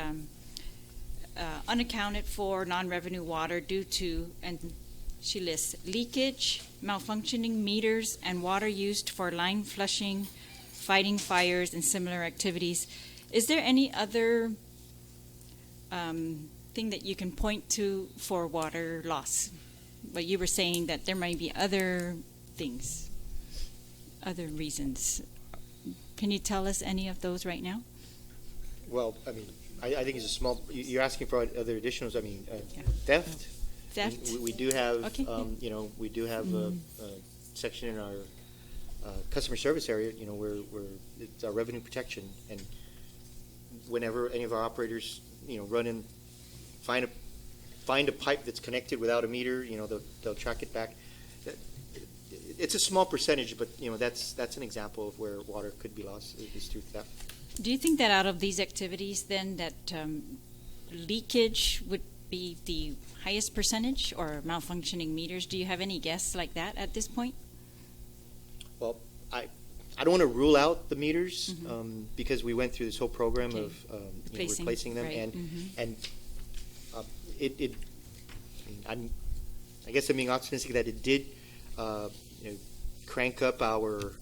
unaccounted for non-revenue water due to, and she lists leakage, malfunctioning meters, and water used for line flushing, fighting fires, and similar activities. Is there any other thing that you can point to for water loss? But you were saying that there might be other things, other reasons. Can you tell us any of those right now? Well, I mean, I think it's a small. You're asking for other additionals. I mean, theft. Theft. We do have. Okay. We do have a section in our customer service area. Where it's our revenue protection, and whenever any of our operators, run in, find a pipe that's connected without a meter, they'll track it back. It's a small percentage, but that's an example of where water could be lost is through theft. Do you think that out of these activities, then, that leakage would be the highest percentage, or malfunctioning meters? Do you have any guess like that at this point? Well, I don't want to rule out the meters because we went through this whole program of replacing them, right. and it I guess I'm being optimistic that it did crank up our,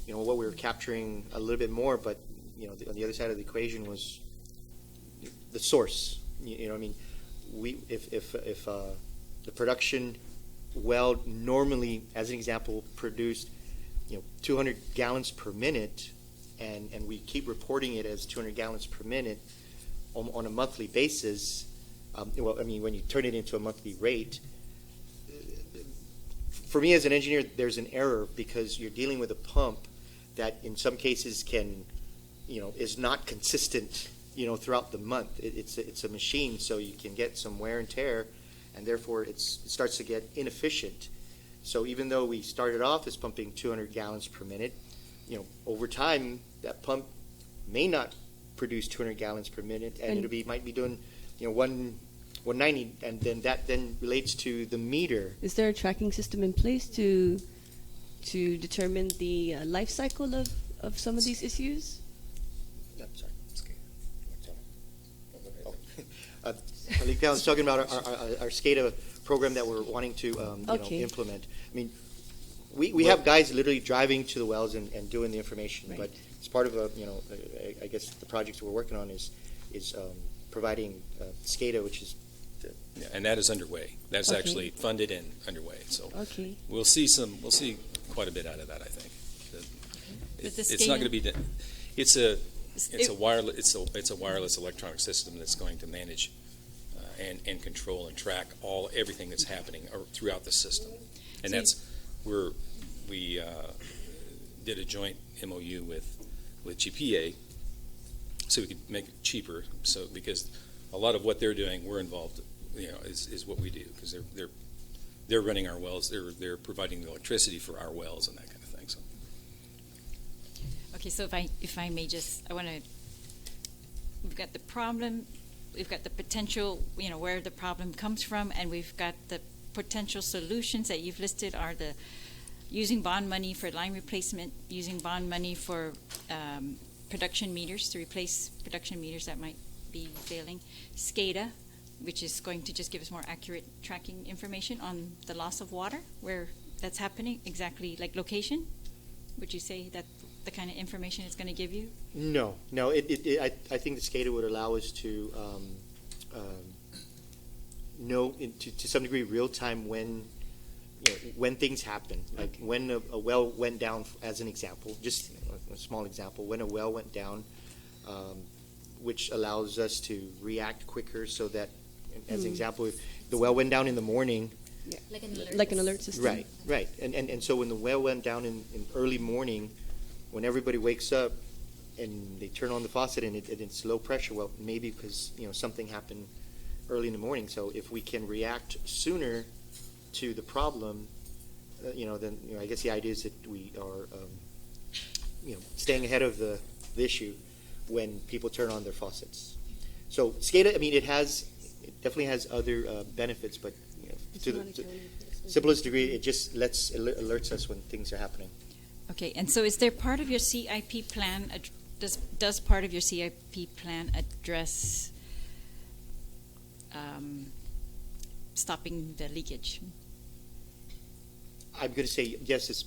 what we were capturing a little bit more, but, on the other side of the equation was the source. I mean, if the production well normally, as an example, produced 200 gallons per minute, and we keep reporting it as 200 gallons per minute on a monthly basis. When you turn it into a monthly rate, for me as an engineer, there's an error because you're dealing with a pump that in some cases can, is not consistent, throughout the month. It's a machine, so you can get some wear and tear, and therefore it starts to get inefficient. So even though we started off as pumping 200 gallons per minute, over time that pump may not produce 200 gallons per minute, and might be doing 190, and then that relates to the meter. Is there a tracking system in place to determine the life cycle of some of these issues? I'm sorry. I was talking about our SCADA program that we're wanting to implement. I mean, we have guys literally driving to the wells and doing the information, Right. but it's part of I guess the projects we're working on is providing SCADA, which is Yeah, and that is underway. That's Okay. actually funded and underway. So Okay. we'll see quite a bit out of that, I think. But the It's not going to be. It's a It- wireless electronic system that's going to manage and control and track everything that's happening throughout the system. And So we did a joint MOU with GPA so we could make it cheaper. So because a lot of what they're doing, we're involved. Is what we do because they're running our wells. They're providing the electricity for our wells and that kind of thing. So. Okay, so if I may we've got the problem, we've got the potential, where the problem comes from, and we've got the potential solutions that you've listed are the using bond money for line replacement, using bond money for production meters to replace production meters that might be failing, SCADA, which is going to just give us more accurate tracking information on the loss of water, where that's happening, exactly like location. Would you say that the kind of information it's going to give you? No. I think the SCADA would allow us to know to some degree real time when things happen, like when a well went down, as an example, just a small example, when a well went down, which allows us to react quicker so that, as an example, if the well went down in the morning. Like an alert. Like an alert system? Right. And so when the well went down in early morning, when everybody wakes up and they turn on the faucet and it's low pressure, well, maybe because something happened early in the morning. So if we can react sooner to the problem, then I guess the idea is that we are staying ahead of the issue when people turn on their faucets. So SCADA, it definitely has other benefits, but to the simplest degree, it just alerts us when things are happening. Okay, and so is there part of your CIP plan, does part of your CIP plan address stopping the leakage? I'm going to say yes. It's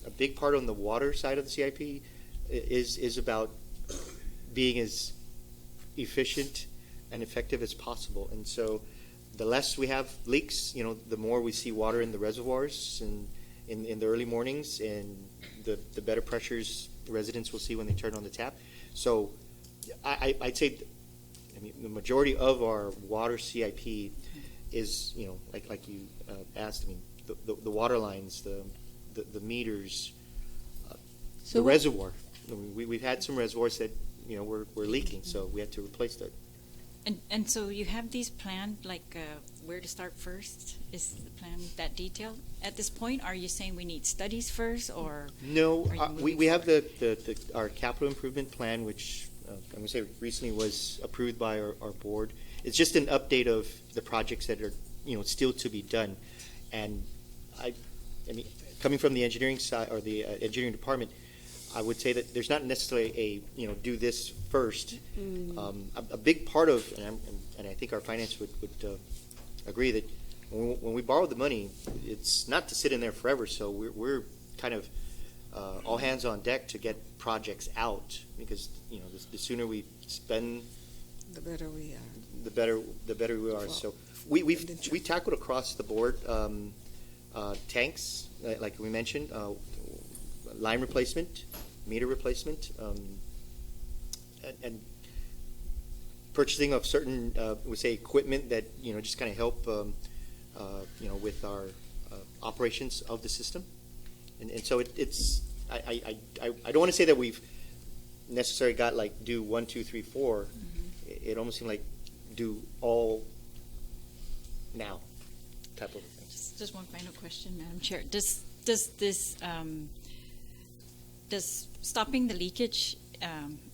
a big part on the water side of the CIP is about being as efficient and effective as possible. And so, the less we have leaks, the more we see water in the reservoirs and in the early mornings, and the better pressures the residents will see when they turn on the tap. So, I'd say, the majority of our water CIP is, like you asked. The water lines, the meters, the reservoir. We've had some reservoirs that were leaking, so we had to replace that. And so you have these planned, like where to start first? Is the plan that detailed at this point? Are you saying we need studies first, or no? are you We have moving our capital improvement plan, which I'm going to say recently was approved by our board. It's just an update of the projects that are still to be done, and I mean, coming from the engineering side or the engineering department, I would say that there's not necessarily a do this first. A big part of, and I think our finance would agree that when we borrow the money, it's not to sit in there forever. So we're kind of all hands on deck to get projects out, because the sooner we spend, The better we are. the better we are. Well, So we tackled across the board tanks, like we mentioned, line replacement, meter replacement, and purchasing of certain, we say, equipment that just kind of help with our operations of the system. And so it's I don't want to say that we've necessarily got like do 1, 2, 3, 4. It almost seemed like do all now type of thing. Just one final question, Madam Chair. Does this does stopping the leakage,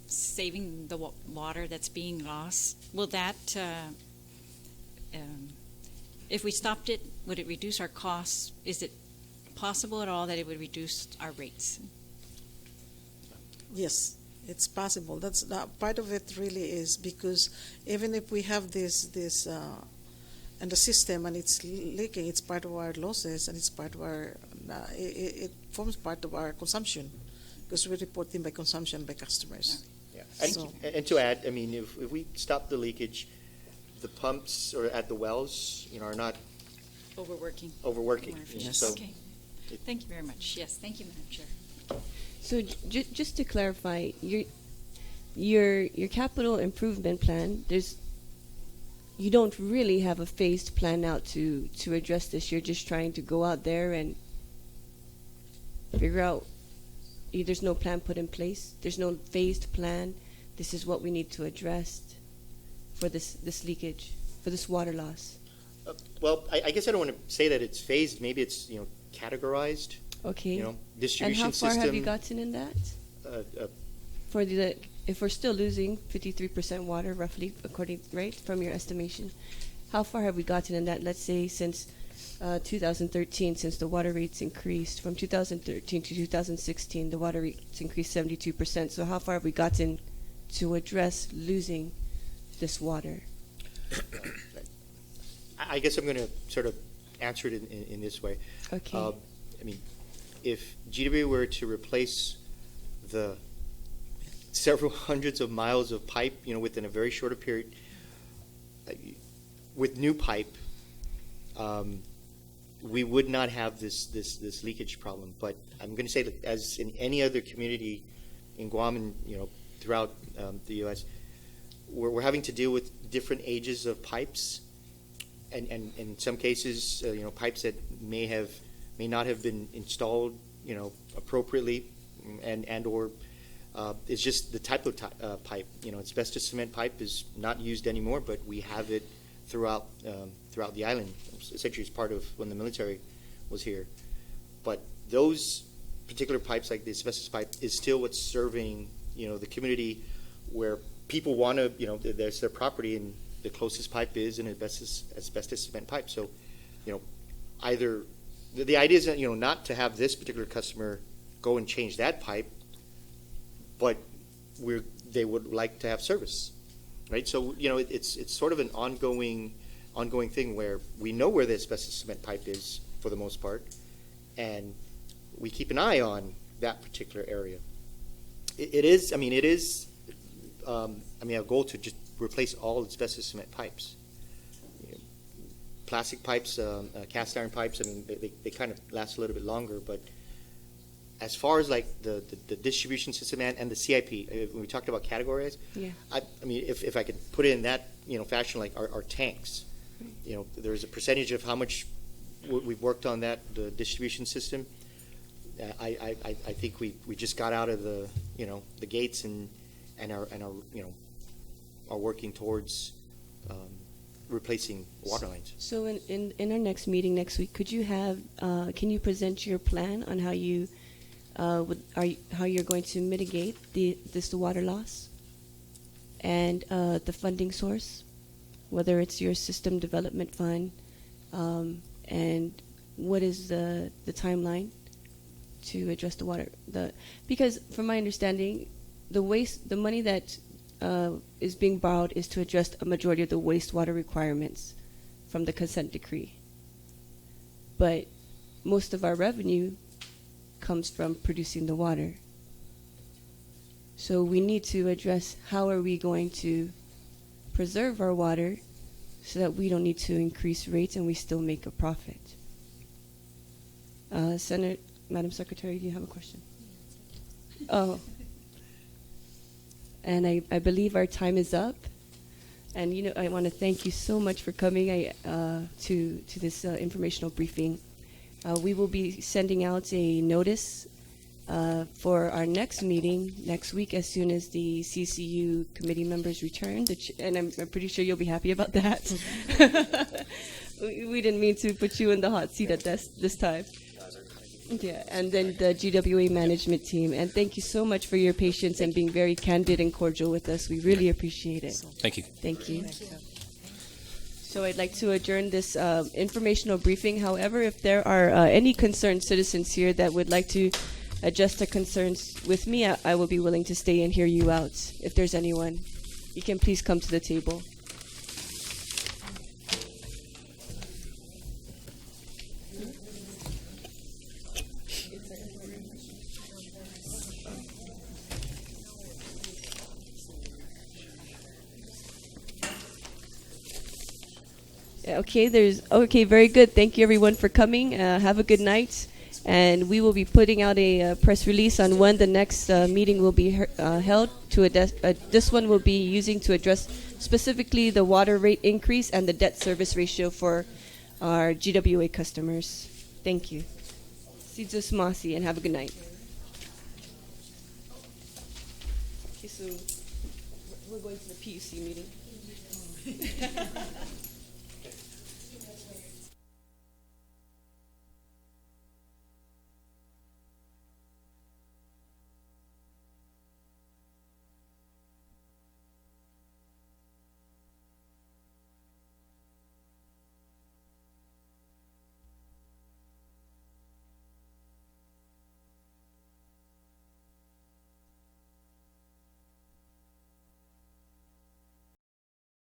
saving the water that's being lost, will that if we stopped it, would it reduce our costs? Is it possible at all that it would reduce our rates? Yes, it's possible. That's part of it. Really is because even if we have this and the system and it's leaking, it's part of our losses and it's part of our it forms part of our consumption because we report them by consumption by customers. Yeah. So- And to add, I mean, if we stop the leakage, the pumps or at the wells, are not Overworking. overworking. More Yes. So Okay. Thank you very much. Yes, thank you, Madam Chair. So just to clarify, your capital improvement plan, you don't really have a phased plan out to address this. You're just trying to go out there and figure out. There's no plan put in place. There's no phased plan. This is what we need to address for this leakage, for this water loss. well, I guess I don't want to say that it's phased. Maybe it's categorized. Okay. And Distribution how far system. have you gotten in that? For if we're still losing 53% water, roughly, right, from your estimation, how far have we gotten in that? Let's say since 2013, since the water rates increased from 2013 to 2016, the water rates increased 72%. So how far have we gotten to address losing this water? I guess I'm going to sort of answer it in this way. Okay. I mean, if GW were to replace the several hundreds of miles of pipe, within a very short period, with new pipe, we would not have this leakage problem. But I'm going to say that as in any other community in Guam and throughout the U.S., we're having to deal with different ages of pipes, and in some cases, pipes that may not have been installed, appropriately, and or it's just the type of pipe. Asbestos cement pipe is not used anymore, but we have it throughout the island. Essentially, it's part of when the military was here. But those particular pipes, like the asbestos pipe, is still what's serving the community where people want to there's their property and the closest pipe is an asbestos cement pipe. So either the idea is not to have this particular customer go and change that pipe, but they would like to have service, right? So it's sort of an ongoing thing where we know where the asbestos cement pipe is for the most part, and we keep an eye on that particular area. It is a goal to just replace all asbestos cement pipes. Plastic pipes, cast iron pipes, they kind of last a little bit longer, but as far as like the distribution system and the CIP, when we talked about categories, Yeah. If I could put it in that fashion, like our tanks, there's a percentage of how much we've worked on that, the distribution system. I think we just got out of the gates and are working towards replacing water lines. So in our next meeting next week, could you can you present your plan on how you how you're going to mitigate the water loss and the funding source, whether it's your system development fund, and what is the timeline to address the water? Because from my understanding, the money that is being borrowed is to address a majority of the wastewater requirements from the consent decree. but most of our revenue comes from producing the water. So we need to address how are we going to preserve our water so that we don't need to increase rates and we still make a profit. Senator, Madam Secretary, do you have a question? Oh. And I believe our time is up. And I want to thank you so much for coming to this informational briefing. We will be sending out a notice for our next meeting next week as soon as the CCU committee members return. And I'm pretty sure you'll be happy about that. We didn't mean to put you in the hot seat at this time. Yeah, and then the GWA management team. And thank you so much for your patience and being very candid and cordial with us. We really appreciate it. Thank you. Thank you. So I'd like to adjourn this informational briefing. However, if there are any concerned citizens here that would like to address their concerns with me, I will be willing to stay and hear you out. If there's anyone, you can please come to the table. Okay, very good. Thank you everyone for coming. Have a good night. And we will be putting out a press release on when the next meeting will be held. This one will be using to address specifically the water rate increase and the debt service ratio for our GWA customers. Thank you. Sidzu Smasi, and have a good night. Okay, so we're going to the PUC meeting.